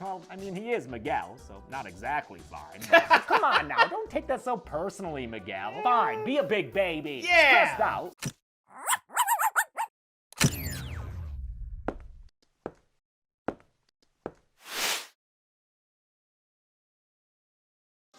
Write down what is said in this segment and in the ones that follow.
Well, I mean, he is Miguel, so not exactly fine. But come on now, don't take that so personally, Miguel. Fine, be a big baby. Yeah! Stressed out.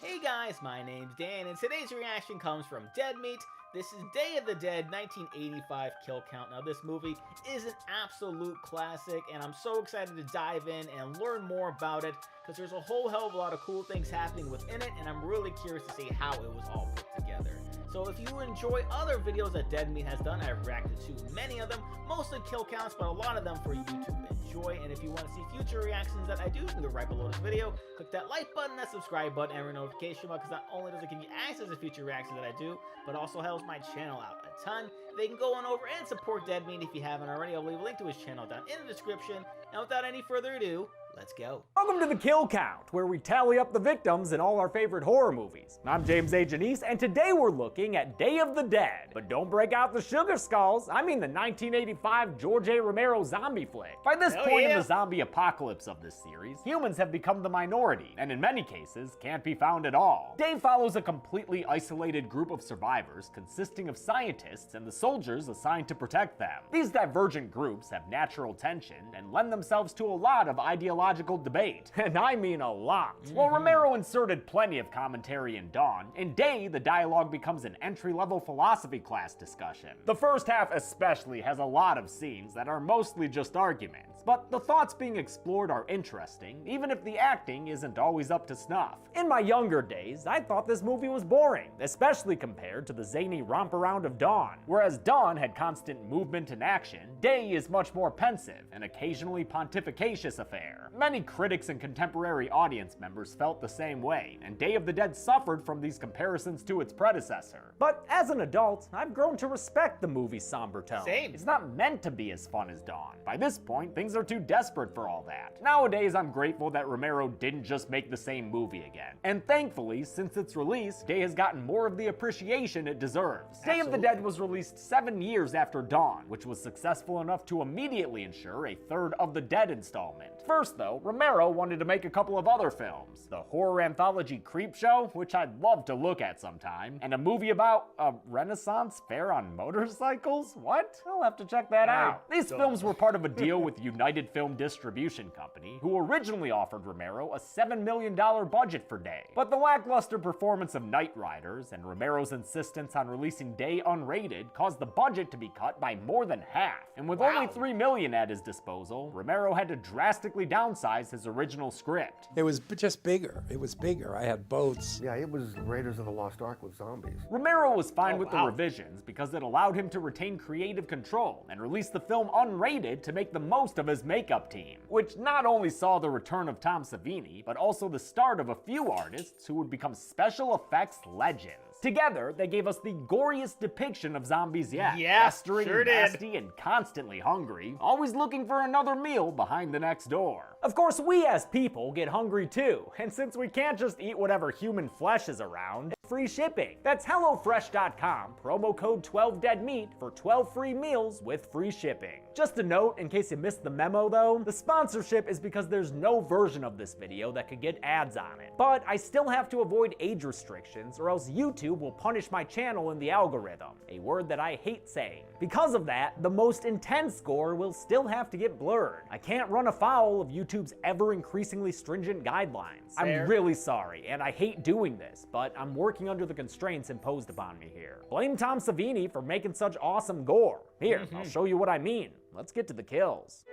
Hey guys, my name's Dan, and today's reaction comes from Dead Meat. This is Day of the Dead 1985 kill count. Now this movie is an absolute classic, and I'm so excited to dive in and learn more about it, because there's a whole hell of a lot of cool things happening within it, and I'm really curious to see how it was all put together. So if you enjoy other videos that Dead Meat has done, I've reacted to many of them, mostly kill counts, but a lot of them for you to enjoy. And if you want to see future reactions that I do, you can go right below this video, click that like button, that subscribe button, and ring notification bell, because not only does it give you access to future reactions that I do, but also helps my channel out a ton. They can go on over and support Dead Meat if you haven't already. I'll leave a link to his channel down in the description. And without any further ado, let's go. Welcome to the Kill Count, where we tally up the victims in all our favorite horror movies. I'm James A. Janice, and today we're looking at Day of the Dead. But don't break out the sugar skulls, I mean the 1985 George A. Romero zombie flick. By this point in the zombie apocalypse of this series, humans have become the minority, and in many cases, can't be found at all. Day follows a completely isolated group of survivors consisting of scientists and the soldiers assigned to protect them. These divergent groups have natural tension and lend themselves to a lot of ideological debate, and I mean a lot. While Romero inserted plenty of commentary in Dawn, in Day the dialogue becomes an entry-level philosophy class discussion. The first half especially has a lot of scenes that are mostly just arguments, but the thoughts being explored are interesting, even if the acting isn't always up to snuff. In my younger days, I thought this movie was boring, especially compared to the zany romp-around of Dawn. Whereas Dawn had constant movement and action, Day is much more pensive and occasionally pontificacious affair. Many critics and contemporary audience members felt the same way, and Day of the Dead suffered from these comparisons to its predecessor. But as an adult, I've grown to respect the movie's somber tone. Same. It's not meant to be as fun as Dawn. By this point, things are too desperate for all that. Nowadays, I'm grateful that Romero didn't just make the same movie again. And thankfully, since its release, Day has gotten more of the appreciation it deserves. Day of the Dead was released 7 years after Dawn, which was successful enough to immediately ensure a third of the Dead installment. First though, Romero wanted to make a couple of other films. The horror anthology Creepshow, which I'd love to look at sometime, and a movie about a Renaissance fair on motorcycles? What? I'll have to check that out. These films were part of a deal with United Film Distribution Company, who originally offered Romero a $7 million budget for Day. But the lackluster performance of Night Riders and Romero's insistence on releasing Day unrated caused the budget to be cut by more than half. And with only $3 million at his disposal, Romero had to drastically downsize his original script. It was just bigger. It was bigger. I had boats. Yeah, it was Raiders of the Lost Ark with zombies. Romero was fine with the revisions because it allowed him to retain creative control and release the film unrated to make the most of his makeup team, which not only saw the return of Tom Savini, but also the start of a few artists who would become special effects legends. Together, they gave us the goriest depiction of zombies yet. Yeah, festering, sure did. nasty, and constantly hungry, always looking for another meal behind the next door. Of course, we as people get hungry too, and since we can't just eat whatever human flesh is around, free shipping. That's HelloFresh.com, promo code 12DeadMeat for 12 free meals with free shipping. Just a note, in case you missed the memo though, the sponsorship is because there's no version of this video that could get ads on it. But I still have to avoid age restrictions, or else YouTube will punish my channel in the algorithm, a word that I hate saying. Because of that, the most intense gore will still have to get blurred. I can't run afoul of YouTube's ever-increasingly stringent guidelines. Fair. I'm really sorry, and I hate doing this, but I'm working under the constraints imposed upon me here. Blame Tom Savini for making such awesome gore. Here, I'll show you what I mean. Let's get to the kills.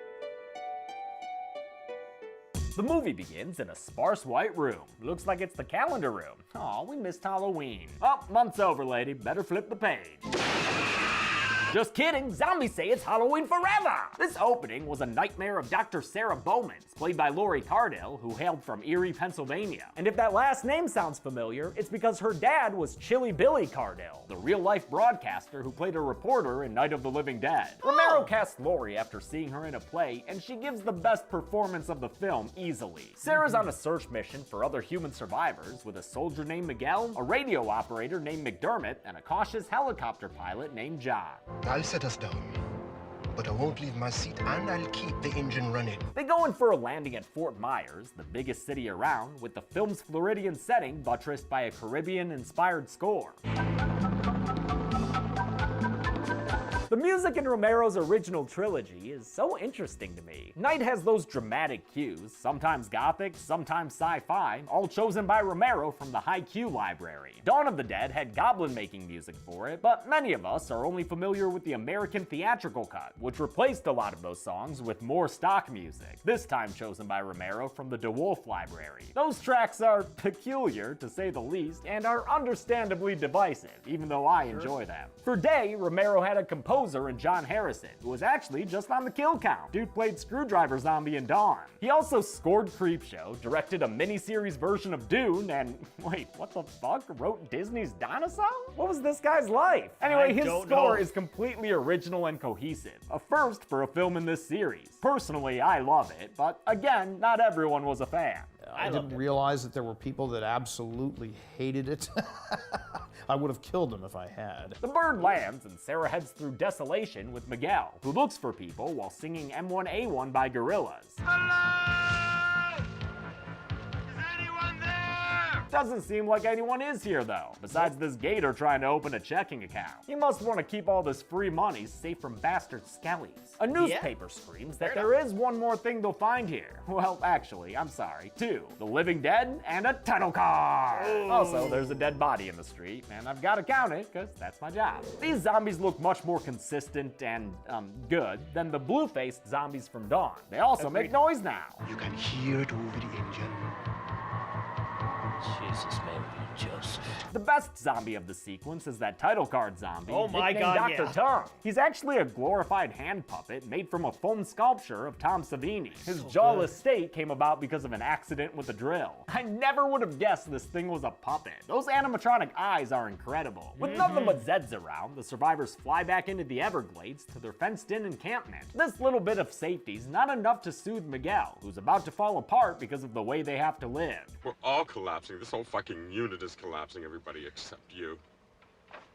The movie begins in a sparse white room. Looks like it's the calendar room. Aw, we missed Halloween. Oh, month's over, lady. Better flip the page. Just kidding, zombies say it's Halloween forever! This opening was a nightmare of Dr. Sarah Bowman's, played by Laurie Cardell, who hailed from Erie, Pennsylvania. And if that last name sounds familiar, it's because her dad was Chilly Billy Cardell, the real-life broadcaster who played a reporter in Night of the Living Dead. Romero cast Laurie after seeing her in a play, and she gives the best performance of the film easily. Sarah's on a search mission for other human survivors with a soldier named Miguel, a radio operator named McDermott, and a cautious helicopter pilot named John. I'll set us down. but I won't leave my seat and I'll keep the engine running. They go in for a landing at Fort Myers, the biggest city around, with the film's Floridian setting buttressed by a Caribbean-inspired score. The music in Romero's original trilogy is so interesting to me. Night has those dramatic cues, sometimes gothic, sometimes sci-fi, all chosen by Romero from the High Q library. Dawn of the Dead had Goblin-making music for it, but many of us are only familiar with the American theatrical cut, which replaced a lot of those songs with more stock music, this time chosen by Romero from the DeWolf library. Those tracks are peculiar, to say the least, and are understandably divisive, even though I enjoy them. For Day, Romero had a composer in John Harrison, who was actually just on the kill count. Dude played Screwdriver Zombie in Dawn. He also scored Creepshow, directed a miniseries version of Dune, and wait, what the fuck? Wrote Disney's Dinosaur? What was this guy's life? Anyway, his score is completely original and cohesive, a first for a film in this series. Personally, I love it, but again, not everyone was a fan. I didn't realize that there were people that absolutely hated it. I would have killed them if I had. The bird lands and Sarah heads through desolation with Miguel, who looks for people while singing M1A1 by Gorillaz. Hello? Is anyone there? Doesn't seem like anyone is here though, besides this gator trying to open a checking account. He must want to keep all this free money safe from bastard skellies. A newspaper screams that there is one more thing they'll find here. Well, actually, I'm sorry, two. The living dead and a title card. Also, there's a dead body in the street, and I've got to count it, because that's my job. These zombies look much more consistent and, good than the blue-faced zombies from Dawn. They also make noise now. You can hear it over the engine. Jesus, Mary and Joseph. The best zombie of the sequence is that title card zombie, Oh my nicknamed God, Dr. yeah. Tongue. He's actually a glorified hand puppet made from a foam sculpture of Tom Savini. His jawless state came about because of an accident with a drill. I never would have guessed this thing was a puppet. Those animatronic eyes are incredible. With nothing but Zeds around, the survivors fly back into the Everglades to their fenced-in encampment. This little bit of safety's not enough to soothe Miguel, who's about to fall apart because of the way they have to live. We're all collapsing. This whole fucking unit is collapsing, everybody except you.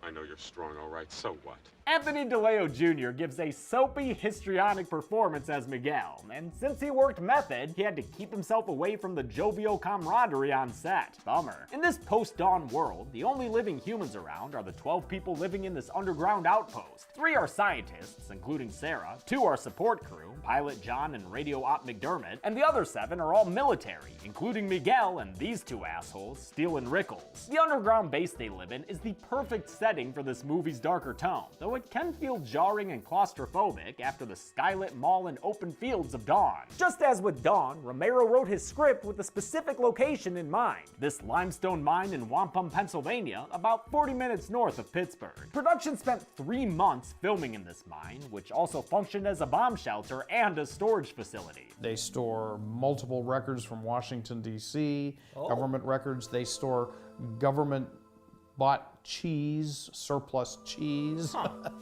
I know you're strong, all right, so what? Anthony DeLeo Jr. gives a soapy, histrionic performance as Miguel, and since he worked method, he had to keep himself away from the jovial camaraderie on set. Bummer. In this post-dawn world, the only living humans around are the 12 people living in this underground outpost. 3 are scientists, including Sarah, 2 are support crew, Pilot John and Radio Op McDermott, and the other 7 are all military, including Miguel and these 2 assholes, Steele and Rickles. The underground base they live in is the perfect setting for this movie's darker tone, though it can feel jarring and claustrophobic after the skylit mall and open fields of Dawn. Just as with Dawn, Romero wrote his script with a specific location in mind, this limestone mine in Wampum, Pennsylvania, about 40 minutes north of Pittsburgh. Production spent 3 months filming in this mine, which also functioned as a bomb shelter and a storage facility. They store multiple records from Washington, D.C., government records. They store government-bought cheese, surplus cheese.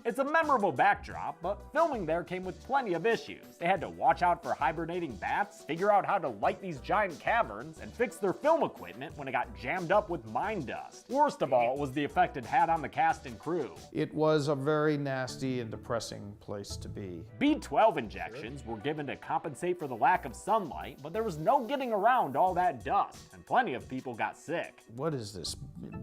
It's a memorable backdrop, but filming there came with plenty of issues. They had to watch out for hibernating bats, figure out how to light these giant caverns, and fix their film equipment when it got jammed up with mine dust. Worst of all was the effect it had on the cast and crew. It was a very nasty and depressing place to be. B12 injections were given to compensate for the lack of sunlight, but there was no getting around all that dust, and plenty of people got sick. What is this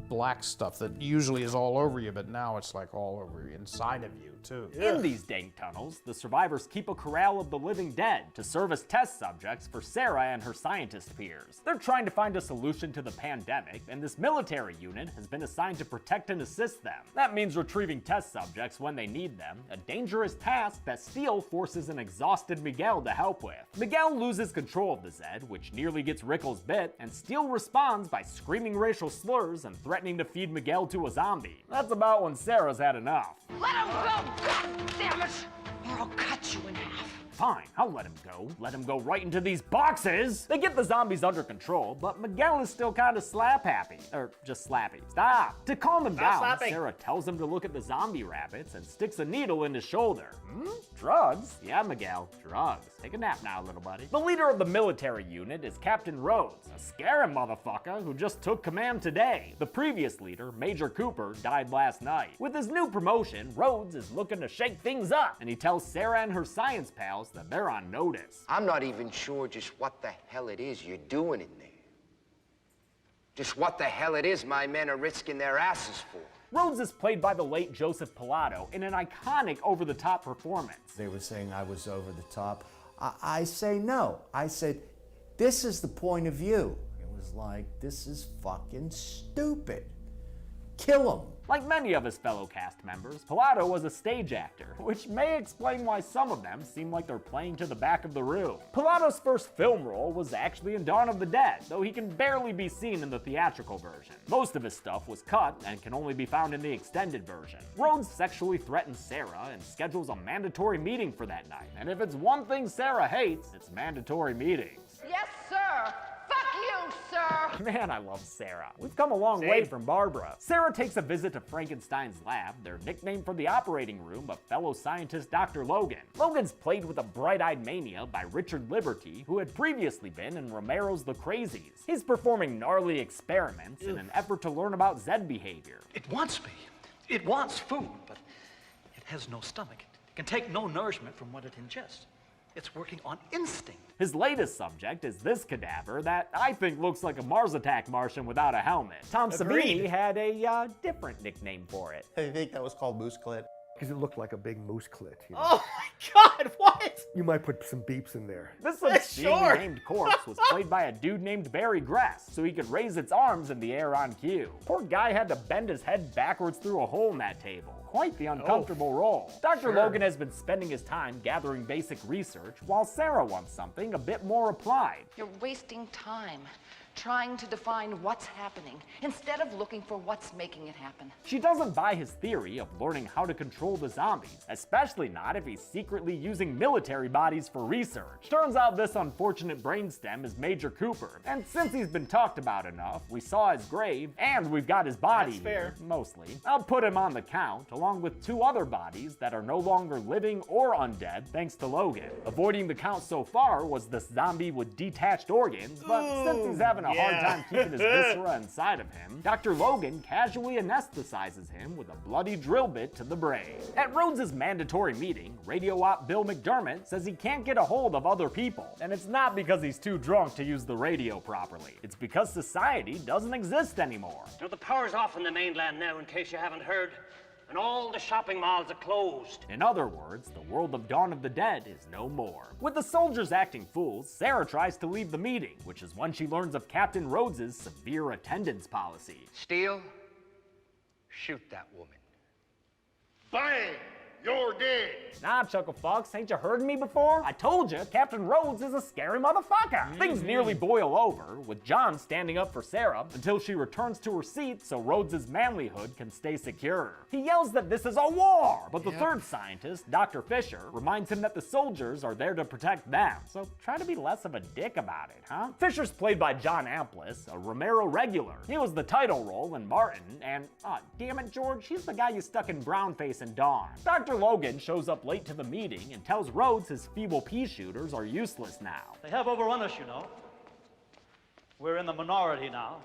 black stuff that usually is all over you, but now it's like all over inside of you too? In these dank tunnels, the survivors keep a corral of the living dead to serve as test subjects for Sarah and her scientist peers. They're trying to find a solution to the pandemic, and this military unit has been assigned to protect and assist them. That means retrieving test subjects when they need them, a dangerous task that Steele forces an exhausted Miguel to help with. Miguel loses control of the Zed, which nearly gets Rickles bit, and Steele responds by screaming racial slurs and threatening to feed Miguel to a zombie. That's about when Sarah's had enough. Let him go! God damn it! Or I'll cut you in half. Fine, I'll let him go. Let him go right into these boxes. They get the zombies under control, but Miguel is still kind of slap happy. Or just slappy. Stop. To calm him down, slapping. Sarah tells him to look at the zombie rabbits and sticks a needle in his shoulder. Drugs? Yeah, Miguel, drugs. Take a nap now, little buddy. The leader of the military unit is Captain Rhodes, a scary motherfucker who just took command today. The previous leader, Major Cooper, died last night. With his new promotion, Rhodes is looking to shake things up, and he tells Sarah and her science pals that they're on notice. I'm not even sure just what the hell it is you're doing in there. Just what the hell it is my men are risking their asses for. Rhodes is played by the late Joseph Pilato in an iconic over-the-top performance. They were saying I was over the top. I say no. I said, this is the point of view. It was like, this is fucking stupid. Kill him. Like many of his fellow cast members, Pilato was a stage actor, which may explain why some of them seem like they're playing to the back of the room. Pilato's first film role was actually in Dawn of the Dead, though he can barely be seen in the theatrical version. Most of his stuff was cut and can only be found in the extended version. Rhodes sexually threatens Sarah and schedules a mandatory meeting for that night, and if it's one thing Sarah hates, it's mandatory meetings. Yes, sir. Fuck you, sir! Man, I love Sarah. We've come a long way from Barbara. Sarah takes a visit to Frankenstein's lab, their nickname for the operating room of fellow scientist Dr. Logan. Logan's played with a bright-eyed mania by Richard Liberty, who had previously been in Romero's The Crazies. He's performing gnarly experiments in an effort to learn about Zed behavior. It wants me. It wants food, but it has no stomach. It can take no nourishment from what it ingests. It's working on instinct. His latest subject is this cadaver that I think looks like a Mars Attack Martian without a helmet. Tom Savini had a different nickname for it. I think that was called Moose Clit. Because it looked like a big moose clit. You know? Oh my god, what? You might put some beeps in there. This obscenely named corpse was played by a dude named Barry Gress, so he could raise its arms in the air on cue. Poor guy had to bend his head backwards through a hole in that table. Quite the uncomfortable role. Dr. Logan has been spending his time gathering basic research, while Sarah wants something a bit more applied. You're wasting time trying to define what's happening instead of looking for what's making it happen. She doesn't buy his theory of learning how to control the zombies, especially not if he's secretly using military bodies for research. Turns out this unfortunate brainstem is Major Cooper, and since he's been talked about enough, we saw his grave, and we've got his body here, mostly. I'll put him on the count, along with two other bodies that are no longer living or undead thanks to Logan. Avoiding the count so far was the zombie with detached organs, but since he's having a hard time keeping his viscera inside of him, Dr. Logan casually anesthetizes him with a bloody drill bit to the brain. At Rhodes' mandatory meeting, radio op Bill McDermott says he can't get a hold of other people, and it's not because he's too drunk to use the radio properly. It's because society doesn't exist anymore. You know, the power's off on the mainland now, in case you haven't heard. And all the shopping malls are closed. In other words, the world of Dawn of the Dead is no more. With the soldiers acting fools, Sarah tries to leave the meeting, which is when she learns of Captain Rhodes' severe attendance policy. Steele, shoot that woman. Bang! You're dead. Nah, Chuckle Fox, ain't you heard me before? I told you, Captain Rhodes is a scary motherfucker. Things nearly boil over, with John standing up for Sarah until she returns to her seat so Rhodes' manlyhood can stay secure. He yells that this is a war, but the third scientist, Dr. Fisher, reminds him that the soldiers are there to protect them, so try to be less of a dick about it, huh? Fisher's played by John Amplis, a Romero regular. He was the title role in Martin, and, damn it, George, he's the guy you stuck in brownface in Dawn. Dr. Logan shows up late to the meeting and tells Rhodes his feeble pea shooters are useless now. They have overrun us, you know. We're in the minority now.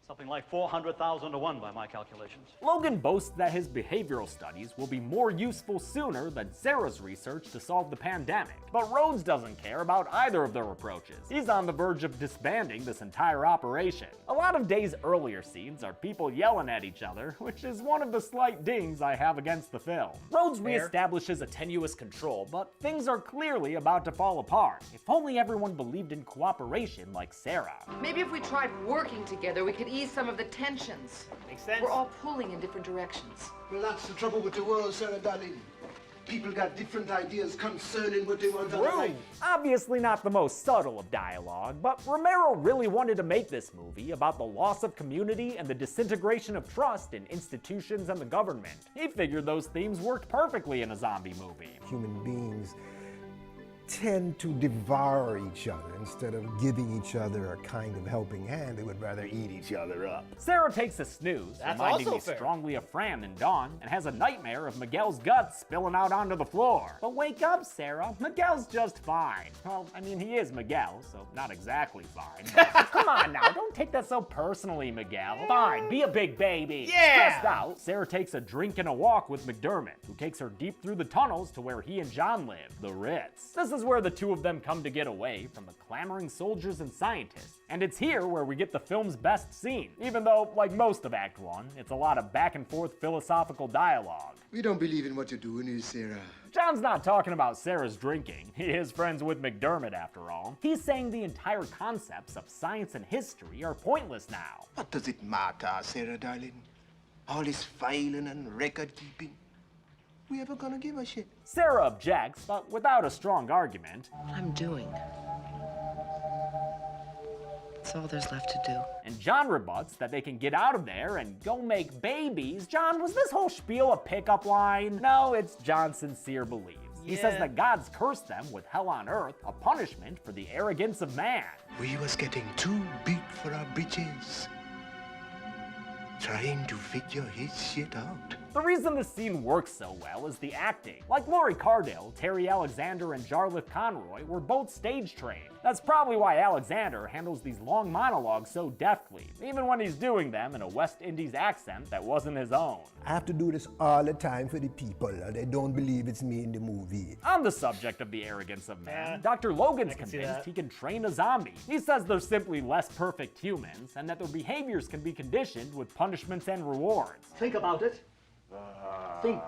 Something like 400,000 to 1 by my calculations. Logan boasts that his behavioral studies will be more useful sooner than Sarah's research to solve the pandemic. But Rhodes doesn't care about either of their approaches. He's on the verge of disbanding this entire operation. A lot of Day's earlier scenes are people yelling at each other, which is one of the slight dings I have against the film. Rhodes reestablishes a tenuous control, but things are clearly about to fall apart. If only everyone believed in cooperation like Sarah. Maybe if we tried working together, we could ease some of the tensions. Makes sense. We're all pulling in different directions. Well, that's the trouble with the world, Sarah darling. People got different ideas concerning what they want to like. Obviously not the most subtle of dialogue, but Romero really wanted to make this movie about the loss of community and the disintegration of trust in institutions and the government. He figured those themes worked perfectly in a zombie movie. Human beings tend to devour each other instead of giving each other a kind of helping hand. They would rather eat each other up. Sarah takes a snooze, That's reminding also me fair. strongly of Fran and Dawn, and has a nightmare of Miguel's guts spilling out onto the floor. But wake up, Sarah. Miguel's just fine. Well, I mean, he is Miguel, so not exactly fine. But come on now, don't take that so personally, Miguel. Fine, be a big baby. Yeah. Stressed out, Sarah takes a drink and a walk with McDermott, who takes her deep through the tunnels to where he and John live, the Ritz. This is where the two of them come to get away from the clamoring soldiers and scientists, and it's here where we get the film's best scene, even though, like most of Act 1, it's a lot of back and forth philosophical dialogue. We don't believe in what you're doing here, Sarah. John's not talking about Sarah's drinking. He is friends with McDermott, after all. He's saying the entire concepts of science and history are pointless now. What does it matter, Sarah, darling? All this filing and record keeping. We ever gonna give a shit? Sarah objects, but without a strong argument. What I'm doing. That's all there's left to do. And John rebuts that they can get out of there and go make babies. John, was this whole spiel a pickup line? No, it's John's sincere beliefs. He says that God's cursed them with hell on earth, a punishment for the arrogance of man. We was getting too big for our britches. Trying to figure his shit out. The reason this scene works so well is the acting. Like Laurie Cardell, Terry Alexander, and Jarlath Conroy were both stage trained. That's probably why Alexander handles these long monologues so deftly, even when he's doing them in a West Indies accent that wasn't his own. I have to do this all the time for the people. They don't believe it's me in the movie. On the subject of the arrogance of man, Dr. Logan's convinced he can train a zombie. He says they're simply less perfect humans, and that their behaviors can be conditioned with punishments and rewards. Think about it. Think.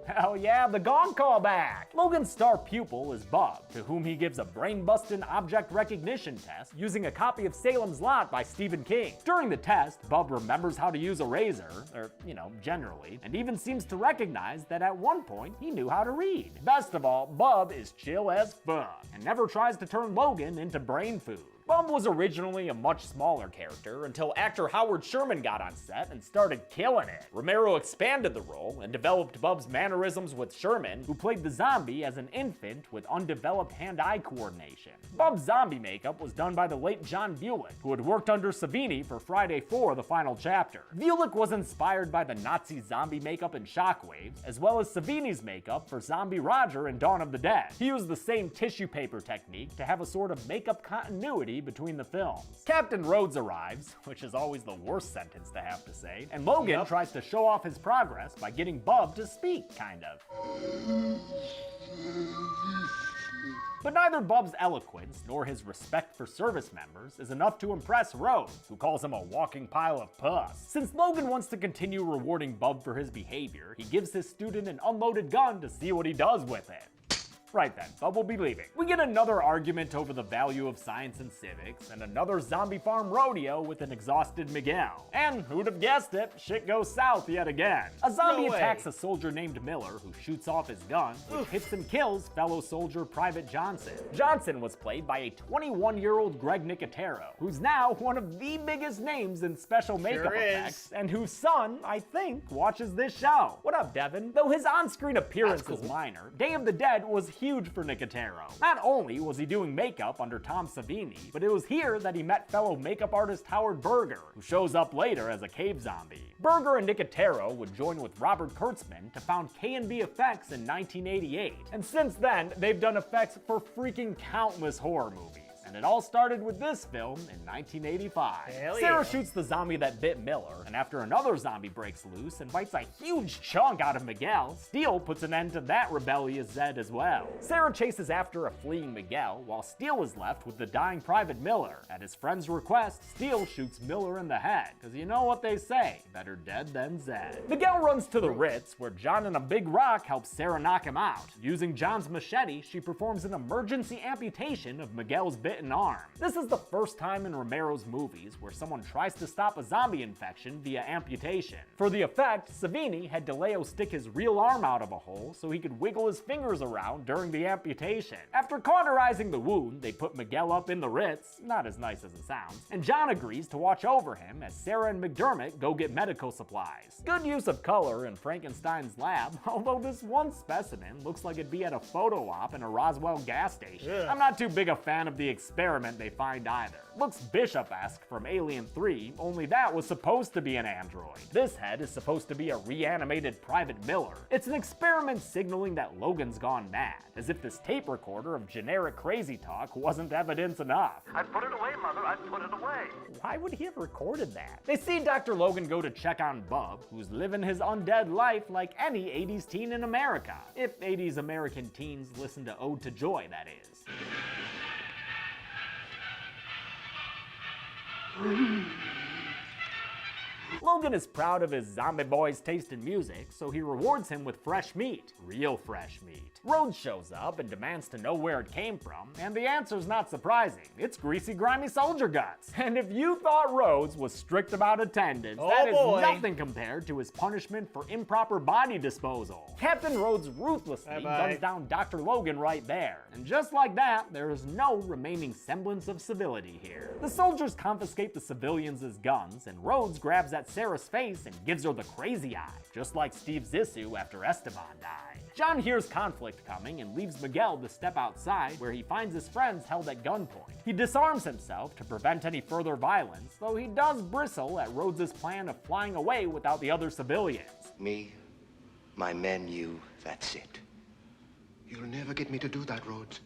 Hell yeah, the gong call back! Logan's star pupil is Bub, to whom he gives a brain-busting object recognition test using a copy of Salem's Lot by Stephen King. During the test, Bub remembers how to use a razor, or, generally, and even seems to recognize that at one point he knew how to read. Best of all, Bub is chill as fuck, and never tries to turn Logan into brain food. Bub was originally a much smaller character until actor Howard Sherman got on set and started killing it. Romero expanded the role and developed Bub's mannerisms with Sherman, who played the zombie as an infant with undeveloped hand-eye coordination. Bub's zombie makeup was done by the late John Bulick, who had worked under Savini for Friday 4, the final chapter. Bulick was inspired by the Nazi zombie makeup in Shockwaves, as well as Savini's makeup for Zombie Roger in Dawn of the Dead. He used the same tissue paper technique to have a sort of makeup continuity between the films. Captain Rhodes arrives, which is always the worst sentence to have to say, and Logan tries to show off his progress by getting Bub to speak, kind of. But neither Bub's eloquence nor his respect for service members is enough to impress Rhodes, who calls him a walking pile of pus. Since Logan wants to continue rewarding Bub for his behavior, he gives his student an unloaded gun to see what he does with it. Right then, Bub will be leaving. We get another argument over the value of science and civics, and another zombie farm rodeo with an exhausted Miguel. And who'd have guessed it, shit goes south yet again. A zombie attacks a soldier named Miller, who shoots off his gun, which hits and kills fellow soldier Private Johnson. Johnson was played by a 21-year-old Greg Nicotero, who's now one of the biggest names in special makeup effects, and whose son, I think, watches this show. What up, Devin? Though his on-screen appearance is minor, Day of the Dead was huge for Nicotero. Not only was he doing makeup under Tom Savini, but it was here that he met fellow makeup artist Howard Berger, who shows up later as a cave zombie. Berger and Nicotero would join with Robert Kurtzman to found K&B Effects in 1988, and since then, they've done effects for freaking countless horror movies. And it all started with this film in 1985. Sarah shoots the zombie that bit Miller, and after another zombie breaks loose and bites a huge chunk out of Miguel, Steele puts an end to that rebellious Zed as well. Sarah chases after a fleeing Miguel, while Steele is left with the dying Private Miller. At his friend's request, Steele shoots Miller in the head, because you know what they say, better dead than Zed. Miguel runs to the Ritz, where John and a big rock help Sarah knock him out. Using John's machete, she performs an emergency amputation of Miguel's bitten bitten arm. This is the first time in Romero's movies where someone tries to stop a zombie infection via amputation. For the effect, Savini had DeLeo stick his real arm out of a hole so he could wiggle his fingers around during the amputation. After cauterizing the wound, they put Miguel up in the Ritz, not as nice as it sounds, and John agrees to watch over him as Sarah and McDermott go get medical supplies. Good use of color in Frankenstein's lab, although this one specimen looks like it'd be at a photo op in a Roswell gas station. I'm not too big a fan of the experiment they find either. Looks Bishop-esque from Alien 3, only that was supposed to be an android. This head is supposed to be a reanimated Private Miller. It's an experiment signaling that Logan's gone mad, as if this tape recorder of generic crazy talk wasn't evidence enough. I'd put it away, Mother, I'd put it away. Why would he have recorded that? They see Dr. Logan go to check on Bub, who's living his undead life like any 80s teen in America. If 80s American teens listen to Ode to Joy, that is. Logan is proud of his zombie boy's taste in music, so he rewards him with fresh meat. Real fresh meat. Rhodes shows up and demands to know where it came from, and the answer's not surprising. It's greasy, grimy soldier guts. And if you thought Rhodes was strict about attendance, that is nothing compared to his punishment for improper body disposal. Captain Rhodes ruthlessly guns down Dr. Logan right there. And just like that, there is no remaining semblance of civility here. The soldiers confiscate the civilians as guns, and Rhodes grabs at Sarah's face and gives her the crazy eye, just like Steve Zissou after Esteban died. John hears conflict coming and leaves Miguel to step outside, where he finds his friends held at gunpoint. He disarms himself to prevent any further violence, though he does bristle at Rhodes' plan of flying away without the other civilians. Me, my men, you, that's it. You'll never get me to do that, Rhodes.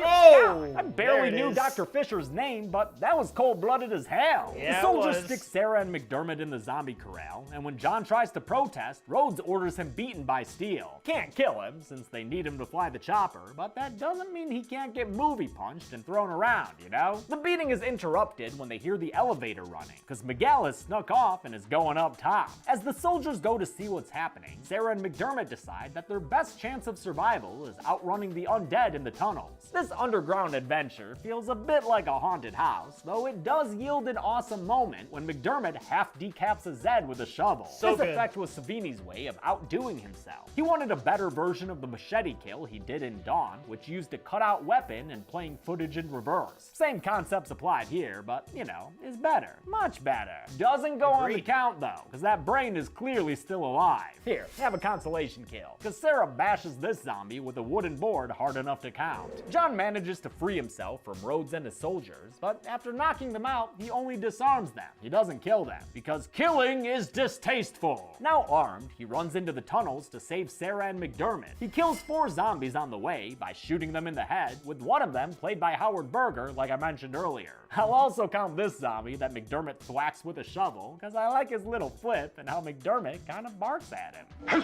Oh, I barely knew Dr. Fisher's name, but that was cold-blooded as hell. Yeah, the soldiers stick Sarah and McDermott in the zombie corral, and when John tries to protest, Rhodes orders him beaten by steel. Can't kill him, since they need him to fly the chopper, but that doesn't mean he can't get movie punched and thrown around, you know? The beating is interrupted when they hear the elevator running, because Miguel has snuck off and is going up top. As the soldiers go to see what's happening, Sarah and McDermott decide that their best chance of survival is outrunning the undead in the tunnels. This underground adventure feels a bit like a haunted house, though it does yield an awesome moment when McDermott half decaps a Zed with a shovel. This effect was Savini's way of outdoing himself. He wanted a better version of the machete kill he did in Dawn, which used a cutout weapon and playing footage in reverse. Same concepts applied here, but, you know, is better. Much better. Doesn't go on the count though, because that brain is clearly still alive. Here, have a consolation kill, because Sarah bashes this zombie with a wooden board hard enough to count. John manages to free himself from Rhodes and his soldiers, but after knocking them out, he only disarms them. He doesn't kill them, because killing is distasteful. Now armed, he runs into the tunnels to save Sarah and McDermott. He kills 4 zombies on the way by shooting them in the head, with one of them played by Howard Berger, like I mentioned earlier. I'll also count this zombie that McDermott thwacks with a shovel, because I like his little flip and how McDermott kind of barks at him.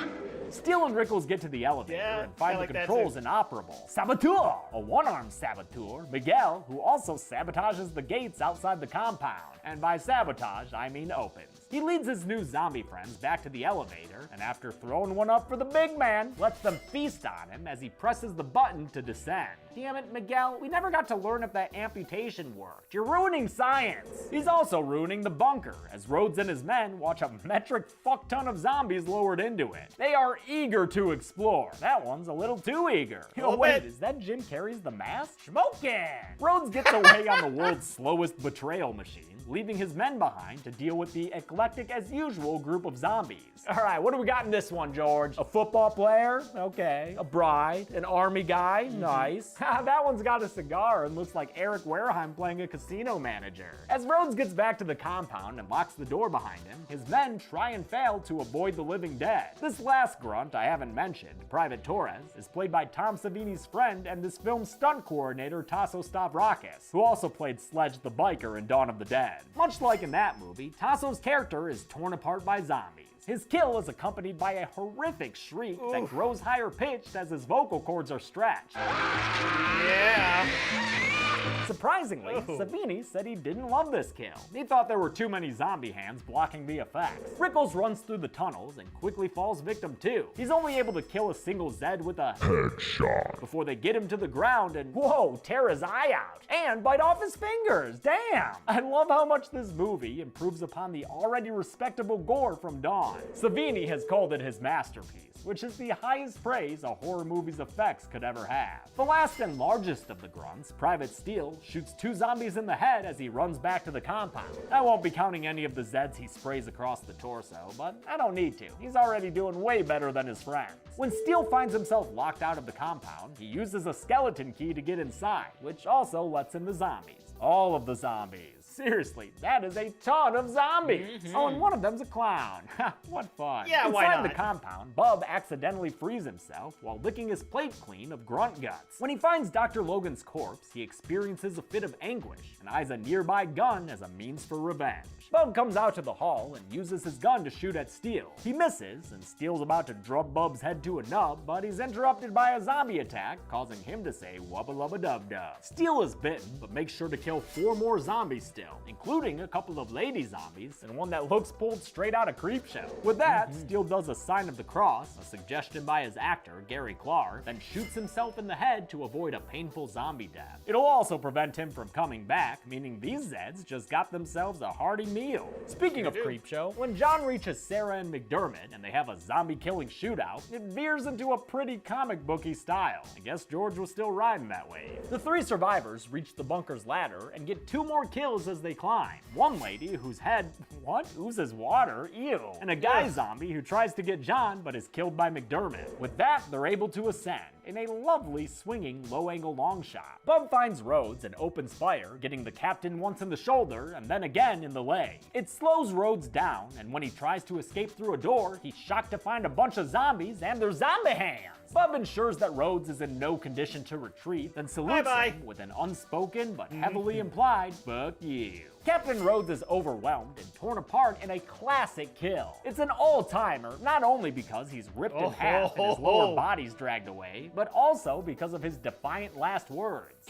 Steele and Rickles get to the elevator and find the controls inoperable. Saboteur! A one-armed saboteur, Miguel, who also sabotages the gates outside the compound. And by sabotage, I mean opens. He leads his new zombie friends back to the elevator, and after throwing one up for the big man, lets them feast on him as he presses the button to descend. Damn it, Miguel, we never got to learn if that amputation worked. You're ruining science! He's also ruining the bunker, as Rhodes and his men watch a metric fuck-ton of zombies lowered into it. They are eager to explore. That one's a little too eager. Oh wait, is that Jim Carrey's The Mask? Smoking! Rhodes gets away on the world's slowest betrayal machine, leaving his men behind to deal with the eclectic as usual group of zombies. Alright, what do we got in this one, George? A football player? Okay. A bride? An army guy? Nice. That one's got a cigar and looks like Eric Wareheim playing a casino manager. As Rhodes gets back to the compound and locks the door behind him, his men try and fail to avoid the living dead. This last grunt I haven't mentioned, Private Torres, is played by Tom Savini's friend and this film's stunt coordinator Tasso Stavrakis, who also played Sledge the Biker in Dawn of the Dead. Much like in that movie, Tasso's character is torn apart by zombies. His kill is accompanied by a horrific shriek that grows higher pitched as his vocal cords are stretched. Yeah. Surprisingly, Savini said he didn't love this kill. He thought there were too many zombie hands blocking the effects. Rickles runs through the tunnels and quickly falls victim too. He's only able to kill a single Zed with a headshot before they get him to the ground and, whoa, tear his eye out and bite off his fingers. Damn! I love how much this movie improves upon the already respectable gore from Dawn. Savini has called it his masterpiece, which is the highest praise a horror movie's effects could ever have. The last and largest of the grunts, Private Steele, shoots 2 zombies in the head as he runs back to the compound. I won't be counting any of the Zeds he sprays across the torso, but I don't need to. He's already doing way better than his friends. When Steele finds himself locked out of the compound, he uses a skeleton key to get inside, which also lets in the zombies. All of the zombies. Seriously, that is a ton of zombies. Oh, and one of them's a clown. What fun. Yeah, why Inside not? the compound, Bub accidentally frees himself while licking his plate clean of grunt guts. When he finds Dr. Logan's corpse, he experiences a fit of anguish and eyes a nearby gun as a means for revenge. Bub comes out to the hall and uses his gun to shoot at Steele. He misses, and Steele's about to drop Bub's head to a nub, but he's interrupted by a zombie attack, causing him to say wubba lubba dub dub. Steele is bitten, but makes sure to kill 4 more zombies still, including a couple of lady zombies and one that looks pulled straight out of Creepshow. With that, Steele does a sign of the cross, a suggestion by his actor, Gary Clark, then shoots himself in the head to avoid a painful zombie death. It'll also prevent him from coming back, meaning these Zeds just got themselves a hearty meal. Speaking of Creepshow, when John reaches Sarah and McDermott and they have a zombie-killing shootout, it veers into a pretty comic booky style. I guess George was still riding that wave. The 3 survivors reach the bunker's ladder and get 2 more kills as they climb. One lady whose head, oozes water, ew. And a guy zombie who tries to get John but is killed by McDermott. With that, they're able to ascend in a lovely swinging low-angle long shot. Bub finds Rhodes and opens fire, getting the captain once in the shoulder and then again in the leg. It slows Rhodes down, and when he tries to escape through a door, he's shocked to find a bunch of zombies and their zombie hands. Bub ensures that Rhodes is in no condition to retreat, then salutes him with an unspoken but heavily implied "fuck you." Captain Rhodes is overwhelmed and torn apart in a classic kill. It's an all-timer, not only because he's ripped in half and his lower body's dragged away, but also because of his defiant last words.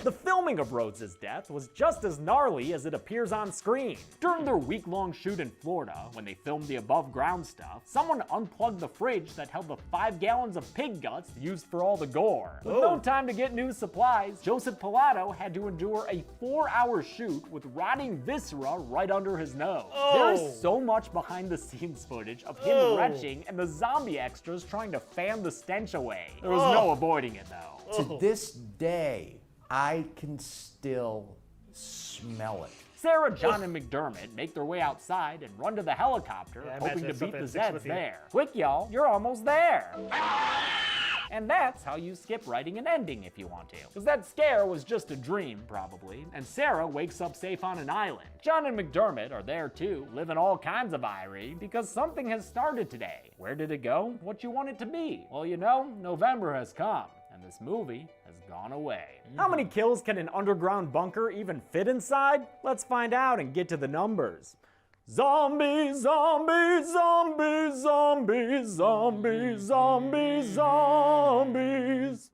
The filming of Rhodes' death was just as gnarly as it appears on screen. During their week-long shoot in Florida, when they filmed the above-ground stuff, someone unplugged the fridge that held the 5 gallons of pig guts used for all the gore. With no time to get new supplies, Joseph Pilato had to endure a 4-hour shoot with rotting viscera right under his nose. There's so much behind-the-scenes footage of him retching and the zombie extras trying to fan the stench away. There was no avoiding it, though. To this day, I can still smell it. Sarah, John, and McDermott make their way outside and run to the helicopter, hoping to beat the Zeds there. Quick, y'all, you're almost there. And that's how you skip writing an ending if you want to. Because that scare was just a dream, probably, and Sarah wakes up safe on an island. John and McDermott are there too, living all kinds of irie, because something has started today. Where did it go? What you want it to be? Well, you know, November has come. And this movie has gone away. How many kills can an underground bunker even fit inside? Let's find out and get to the numbers. Zombies, zombies, zombies, zombies, zombies, zombies, zombies.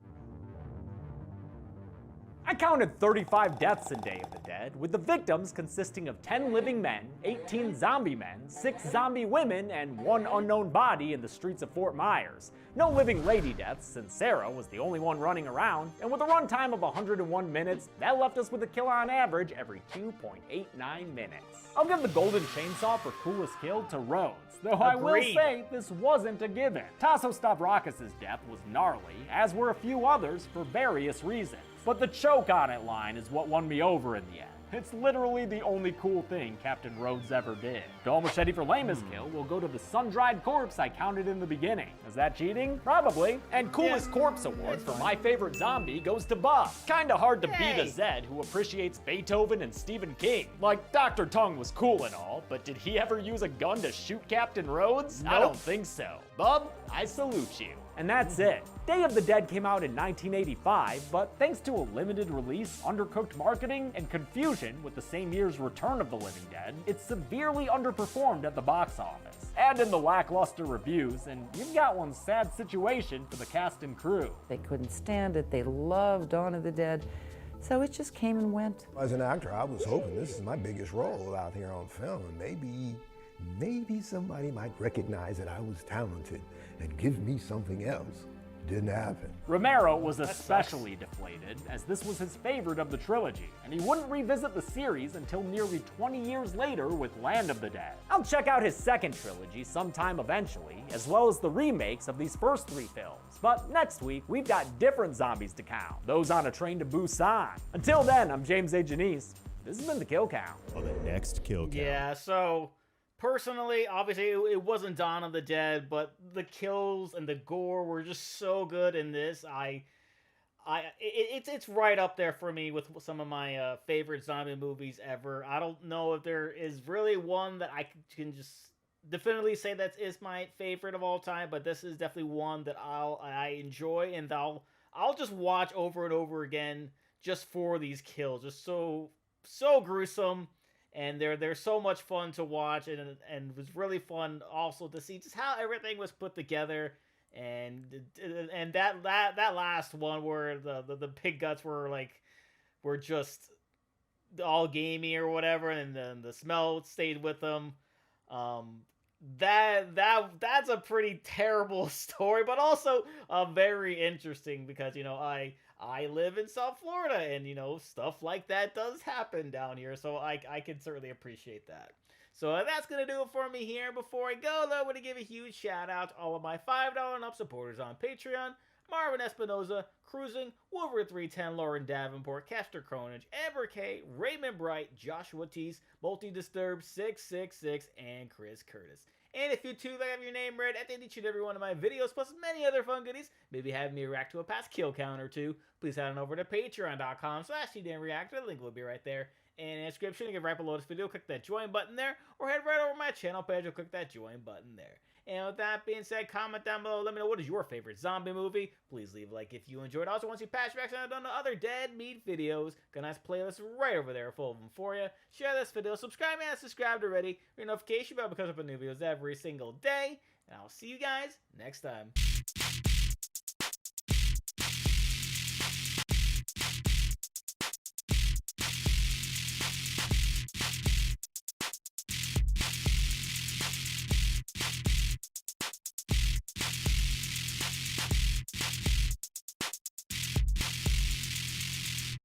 I counted 35 deaths in Day of the Dead, with the victims consisting of 10 living men, 18 zombie men, 6 zombie women, and 1 unknown body in the streets of Fort Myers. No living lady deaths, since Sarah was the only one running around, and with a runtime of 101 minutes, that left us with a kill on average every 2.89 minutes. I'll give the golden chainsaw for coolest kill to Rhodes, though I will say this wasn't a given. Tasso Stavrakis' death was gnarly, as were a few others for various reasons. But the choke on it line is what won me over in the end. It's literally the only cool thing Captain Rhodes ever did. Dull Machete for lamest kill will go to the sun-dried corpse I counted in the beginning. Is that cheating? Probably. And coolest corpse award for my favorite zombie goes to Bub. Kinda hard to beat a Zed who appreciates Beethoven and Stephen King. Like, Dr. Tongue was cool and all, but did he ever use a gun to shoot Captain Rhodes? I don't think so. Bub, I salute you. And that's it. Day of the Dead came out in 1985, but thanks to a limited release, undercooked marketing, and confusion with the same year's Return of the Living Dead, it severely underperformed at the box office. And in the lackluster reviews, and you've got one sad situation for the cast and crew. They couldn't stand it. They loved Dawn of the Dead. So it just came and went. As an actor, I was hoping this is my biggest role out here on film, and maybe somebody might recognize that I was talented and give me something else. Didn't happen. Romero was especially deflated, as this was his favorite of the trilogy, and he wouldn't revisit the series until nearly 20 years later with Land of the Dead. I'll check out his second trilogy sometime eventually, as well as the remakes of these first 3 films. But next week, we've got different zombies to count, those on a train to Busan. Until then, I'm James A. Janice. This has been the Kill Count. On the next Kill Count. Yeah, so personally, obviously, it wasn't Dawn of the Dead, but the kills and the gore were just so good in this. It's right up there for me with some of my favorite zombie movies ever. I don't know if there is really one that I can just definitively say that is my favorite of all time, but this is definitely one that I enjoy, and I'll just watch over and over again just for these kills. Just so gruesome. And they're so much fun to watch, and it was really fun also to see just how everything was put together, and that last one where the pig guts were just all gamey or whatever, and then the smell stayed with them. That's a pretty terrible story, but also very interesting because I live in South Florida, and, stuff like that does happen down here, so I can certainly appreciate that. So that's going to do it for me here. Before I go, though, I want to give a huge shout-out to all of my $5 and up supporters on Patreon: Marvin Espinoza, Cruising, Wolverine 310, Lauren Davenport, Castor Cronage, Amber K, Raymond Bright, Joshua Teese, Multi-Disturbed 666, and Chris Curtis. And if you too like to have your name read at each and every one of my videos, plus many other fun goodies, maybe have me react to a past kill count or two, please head on over to patreon.com/Reactor. The link will be right there in the description. You can right below this video, click that join button there, or head right over to my channel page and click that join button there. And with that being said, comment down below. Let me know what is your favorite zombie movie. Please leave a like if you enjoyed. Also, once you patch backs, I've done the other Dead Meat videos. Got a nice playlist right over there full of them for you. Share this video. Subscribe and subscribed already. Your notification bell because I put new videos every single day. And I'll see you guys next time.